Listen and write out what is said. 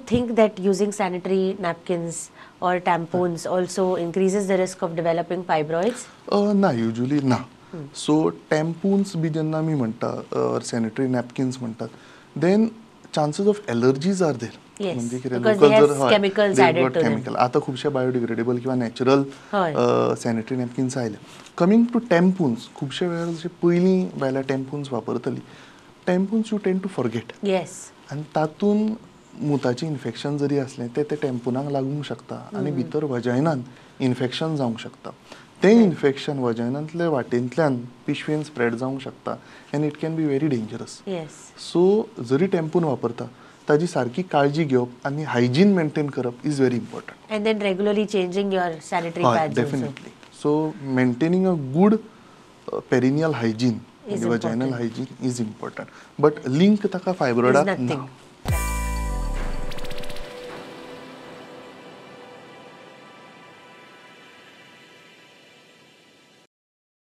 think that using sanitary napkins or tampons also increases the risk of developing fibroids? ना, usually ना. So tampons बी जेन्ना आमी म्हणटा सॅनिटरी नॅपकिन्स म्हणटात, then chances of allergies are there. Yes, म्हणजे कितें because लोकल they have जर chemicals added to them. Chemical आतां खुबशे बायोडिग्रेडेबल किंवा नॅचरल हय. सॅनिटरी नॅपकिन्स आयले. कमिंग टू टॅम्पून्स, खुबशे वेळार जशे पयलीं बायलां टॅम्पून्स वापरतलीं, tampons you tend to forget. Yes. आनी तातूंत मुताचें इन्फेक्शन जरी असलें ते टॅम्पुनाक लागूंक शकता आनी भितर वजायनान इन्फेक्शन जावंक शकता. तें इन्फेक्शन वजायनांतल्या वाटेंतल्यान पिशवेन स्प्रेड जावंक शकता and it can be very dangerous. Yes. So जरी टॅम्पून वापरता ताजी सारकी काळजी घेवप आनी हायजीन मेंटेन करप is very important. And then regularly changing your sanitary हय, pads also. Definitely. So maintaining a good perineal hygiene Is vaginal important. Hygiene is important. But link ताका फायब्रॉइडाक Is nothing. ना.